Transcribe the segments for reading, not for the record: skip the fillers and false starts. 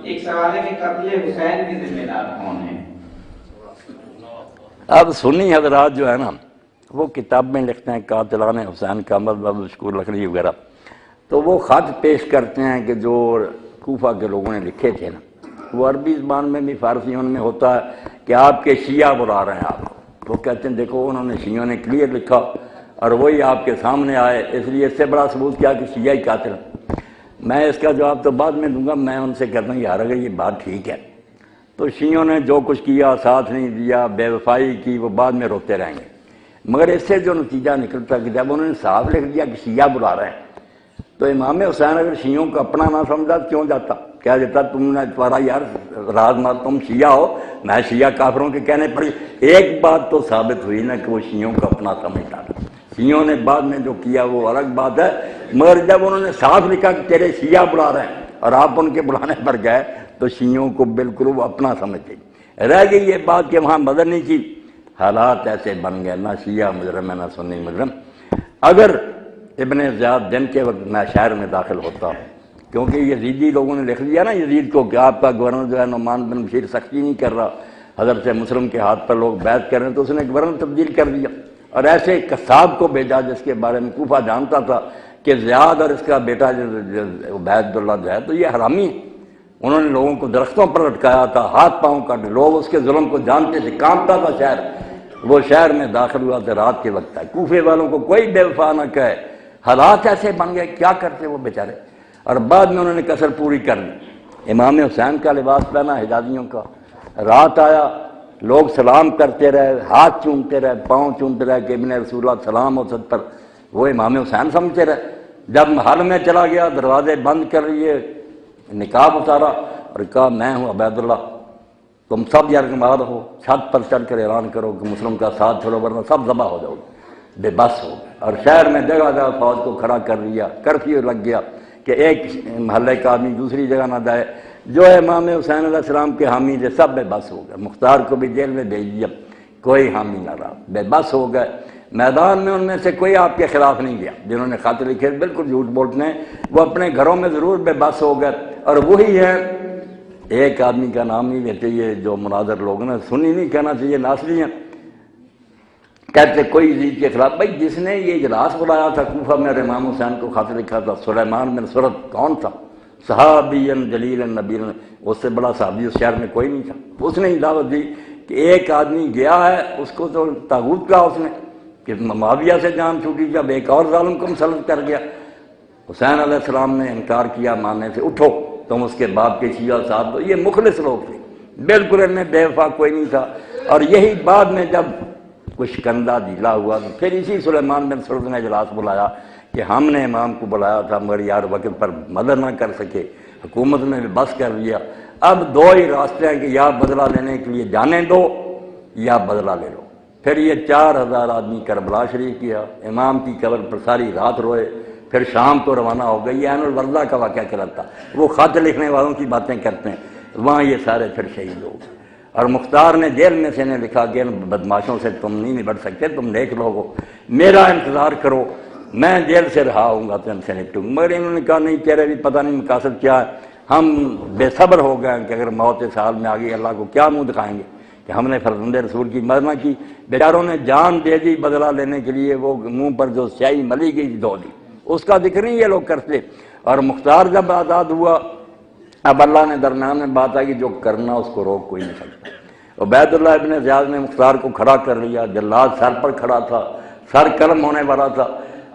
ایک سوال ہے کہ قتل حسین کے ذمہ دار کون ہیں؟ اب سنی حضرات جو ہے نا وہ کتاب میں لکھتے ہیں قاتلان حسین کا مطلب مشکور لکھنوی وغیرہ، تو وہ خط پیش کرتے ہیں کہ جو کوفہ کے لوگوں نے لکھے تھے نا، وہ عربی زبان میں بھی فارسیوں میں ہوتا ہے کہ آپ کے شیعہ بلا رہے ہیں آپ کو، وہ کہتے ہیں دیکھو انہوں نے شیعوں نے کلیئر لکھا اور وہی آپ کے سامنے آئے، اس لیے اس سے بڑا ثبوت کیا کہ شیعہ ہی قاتل ہیں۔ میں اس کا جواب تو بعد میں دوں گا، میں ان سے کہتا ہوں یار اگر یہ بات ٹھیک ہے تو شیعوں نے جو کچھ کیا، ساتھ نہیں دیا، بے وفائی کی، وہ بعد میں روتے رہیں گے، مگر اس سے جو نتیجہ نکلتا کہ جب انہوں نے صاف لکھ دیا کہ شیعہ بلا رہے ہیں، تو امام حسین اگر شیعوں کو اپنا نہ سمجھا تو کیوں جاتا، کہہ دیتا تم نے تمہارا یار راز مار، تم شیعہ ہو، میں شیعہ کافروں کے کہنے پڑی۔ ایک بات تو ثابت ہوئی نا کہ وہ شیعوں کو اپنا سمجھتا تھا، شیعوں نے بعد میں جو کیا وہ الگ بات ہے، مگر جب انہوں نے صاف لکھا کہ تیرے شیعہ بلا رہے ہیں اور آپ ان کے بلانے پر گئے تو شیعوں کو بالکل وہ اپنا سمجھتے۔ رہ گئی یہ بات کہ وہاں مدد نہیں کی، حالات ایسے بن گئے، نہ شیعہ مجرم ہے نہ سنی مجرم۔ اگر ابن زیاد دن کے وقت میں شہر میں داخل ہوتا ہوں، کیونکہ یزیدی لوگوں نے لکھ دیا نا یزید کو کہ آپ کا گورنر جو ہے نعمان بن بشیر سختی نہیں کر رہا، حضرت مسلم کے ہاتھ پر لوگ بیعت کر رہے ہیں، تو اس نے گورنر تبدیل کر دیا اور ایسے ایک قصاب کو بھیجا جس کے بارے میں کوفہ جانتا تھا کہ زیاد اور اس کا بیٹا عبید اللہ جو ہے تو یہ حرامی ہے، انہوں نے لوگوں کو درختوں پر لٹکایا تھا، ہاتھ پاؤں کاٹے، لوگ اس کے ظلم کو جانتے تھے، کانپتا تھا شہر۔ وہ شہر میں داخل ہوا تھا رات کے وقت ہے، کوفے والوں کو کوئی بے وفا نہ کہے، حالات ایسے بن گئے، کیا کرتے وہ بیچارے، اور بعد میں انہوں نے کسر پوری کر دی۔ امام حسین کا لباس پہنا حجازیوں کا، رات آیا، لوگ سلام کرتے رہے، ہاتھ چومتے رہے، پاؤں چومتے رہے کہ ابن رسول اللہ سلام ہو سد پر، وہ امام حسین سمجھتے رہے۔ جب محل میں چلا گیا، دروازے بند کر لیے، نقاب اتارا اور کہا میں ہوں عبید اللہ، تم سب یرغمال ہو، چھت پر چڑھ کر اعلان کرو کہ مسلم کا ساتھ چھوڑو ورنہ سب ذبح ہو جاؤ گے، بے بس ہو گئے، اور شہر میں جگہ جگہ فوج کو کھڑا کر دیا، کرفیو لگ گیا کہ ایک محلے کا آدمی دوسری جگہ نہ جائے، جو امام حسین علیہ السلام کے حامی تھے سب بے بس ہو گئے، مختار کو بھی جیل میں بھیج دیا، کوئی حامی نہ رہا، بے بس ہو گئے۔ میدان میں ان میں سے کوئی آپ کے خلاف نہیں گیا، جنہوں نے خط لکھے بالکل جھوٹ بولتے ہیں، وہ اپنے گھروں میں ضرور بے بس ہو گئے، اور وہی ہے، ایک آدمی کا نام نہیں لیتے، یہ جو مناظر لوگ ہیں، سنی نہیں کہنا چاہیے، ناصری ہیں، کہتے کوئی یزید کے خلاف، بھائی جس نے یہ اجلاس بلایا تھا کوفہ میں اور امام حسین کو خط لکھا تھا، سلیمان بن سرد کون تھا؟ صحابی جلیل نبی، اس سے بڑا صحابی اس شہر میں کوئی نہیں تھا، اس نے ہی دعوت دی کہ ایک آدمی گیا ہے، اس کو تو طاغوت کہا اس نے کہ معاویہ سے جان چھوٹی، جب ایک اور ظالم کو مسلط کر گیا۔ حسین علیہ السلام نے انکار کیا ماننے سے، اٹھو تم اس کے باپ کے شیعہ صاحب دو، یہ مخلص لوگ تھے، بالکل ان میں بے وفا کوئی نہیں تھا، اور یہی بعد میں جب کچھ کندھا ڈھیلا ہوا تو پھر اسی سلیمان بن سرد نے اجلاس بلایا کہ ہم نے امام کو بلایا تھا مگر یار وقت پر مدد نہ کر سکے، حکومت نے بس کر لیا، اب دو ہی راستے ہیں کہ یا بدلہ لینے کے لیے جانے دو یا بدلہ لے لو۔ پھر یہ 4000 آدمی کربلا شریف کیا، امام کی قبر پر ساری رات روئے، پھر شام کو روانہ ہو گئی۔ یہ عین الوردہ کا واقعہ کراتا، وہ خط لکھنے والوں کی باتیں کرتے ہیں، وہاں یہ سارے پھر شہید ہو گئے، اور مختار نے جیل میں سے نے لکھا کہ ان بدماشوں سے تم نہیں نبٹ سکتے، تم نیک لوگ ہو، میرا انتظار کرو، میں جیل سے رہا ہوں گا تو ان سے نپٹوں گا۔ مگر انہوں نے کہا نہیں، تیرے بھی پتہ نہیں مقاصد کیا ہے، ہم بے صبر ہو گئے کہ اگر موت اس حال میں آ گئی اللہ کو کیا منہ دکھائیں گے کہ ہم نے فرزند رسول کی مدد نہ کی۔ بیچاروں نے جان دے دی بدلہ لینے کے لیے، وہ منہ پر جو سیاہی ملی گئی دھو دی، اس کا ذکر نہیں یہ لوگ کرتے۔ اور مختار جب آزاد ہوا، اب اللہ نے درمیان میں بات آئی کہ جو کرنا اس کو روک کوئی نہیں سکتا۔ عبید اللہ ابن زیاد نے مختار کو کھڑا کر لیا، جلاد سر پر کھڑا تھا، سر قلم ہونے والا تھا،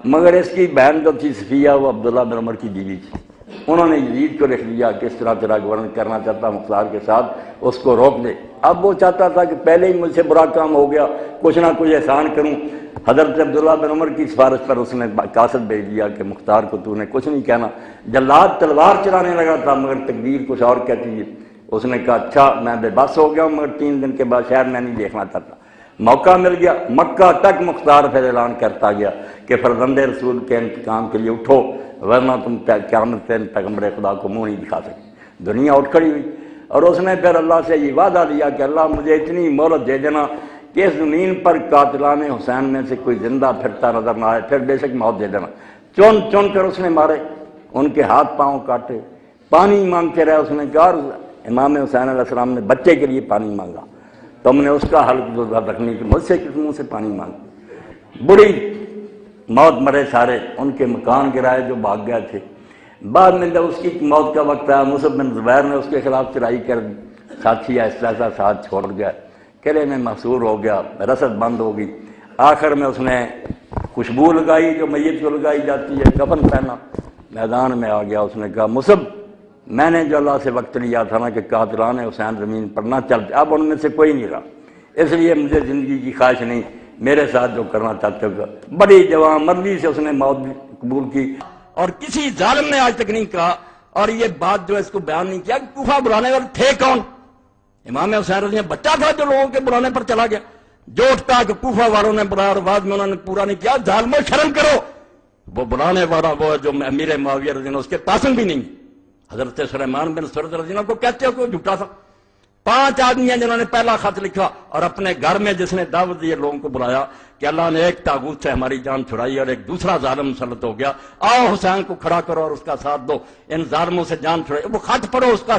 مگر اس کی بہن جو تھی صفیہ، وہ عبداللہ بن عمر کی بیوی تھی، انہوں نے یزید کو لکھ لیا کہ اس طرح تیرا گورنر کرنا چاہتا مختار کے ساتھ، اس کو روک دے۔ اب وہ چاہتا تھا کہ پہلے ہی مجھ سے برا کام ہو گیا، کچھ نہ کچھ احسان کروں۔ حضرت عبداللہ بن عمر کی سفارش پر اس نے قاصد بھیج دیا کہ مختار کو تو نے کچھ نہیں کہنا۔ جلاد تلوار چلانے لگا تھا مگر تقدیر کچھ اور کہتی ہے، اس نے کہا اچھا میں بے بس ہو گیا ہوں، مگر 3 دن کے بعد شہر میں نہیں دیکھنا چاہتا۔ موقع مل گیا، مکہ تک مختار پھر اعلان کرتا گیا کہ فرزند رسول کے انتقام کے لیے اٹھو، ورنہ تم قیامت سے پیغمبر خدا کو منہ نہیں دکھا سکتے۔ دنیا اٹھ کھڑی ہوئی، اور اس نے پھر اللہ سے یہ وعدہ دیا کہ اللہ مجھے اتنی مہلت دے دینا کہ اس زمین پر قاتلان حسین میں سے کوئی زندہ پھرتا نظر نہ آئے، پھر بے شک موت دے دینا۔ چن کر اس نے مارے، ان کے ہاتھ پاؤں کاٹے، پانی مانگتے رہے، اس نے کہا امام حسین علیہ السلام نے بچے کے لیے پانی مانگا تو ہم نے اس کا حل رکھنے کی، مجھ سے کس منہ سے پانی مانگا؟ بڑی موت مرے سارے، ان کے مکان گرائے جو بھاگ گئے تھے۔ بعد میں جب اس کی موت کا وقت آیا، مصعب بن زبیر نے اس کے خلاف چڑھائی کر دی، ساتھی ایسا ساتھ چھوڑ گیا، قلعے میں محصور ہو گیا، رسد بند ہو گئی۔ آخر میں اس نے خوشبو لگائی جو میت کو لگائی جاتی ہے، کفن پہنا، میدان میں آ گیا۔ اس نے کہا مصعب، میں نے جو اللہ سے وقت لیا تھا نا کہ قاتلان حسین زمین پر نہ چلتے، اب ان میں سے کوئی نہیں رہا، اس لیے مجھے زندگی کی خواہش نہیں، میرے ساتھ جو کرنا چاہتے ہو۔ بڑی جوان مرضی سے اس نے موت قبول کی، اور کسی ظالم نے آج تک نہیں کہا، اور یہ بات جو اس کو بیان نہیں کیا کہ کوفہ بلانے والے تھے کون؟ امام حسین رضی اللہ بچہ تھا جو لوگوں کے بلانے پر چلا گیا، جو اٹھتا کہ کوفہ والوں نے بلایا اور بعد میں انہوں نے پورا نہیں کیا۔ ظالموں شرم کرو، وہ بلانے والا وہ جو امیر معاویہ رضی اللہ اس کے پاسن بھی نہیں، حضرت سلیمان بن سرد رضی اللہ کو کہتے ہو کہ وہ جھوٹا تھا۔ 5 آدمی ہیں جنہوں نے پہلا خط لکھا اور اپنے گھر میں جس نے دعوت دی لوگوں کو بلایا کہ اللہ نے ایک طاغوت سے ہماری جان چھڑائی اور ایک دوسرا ظالم مسلط ہو گیا، آؤ حسین کو کھڑا کرو اور اس کا ساتھ دو، ان ظالموں سے جان چھڑائی۔ وہ خط پڑھو، اس کا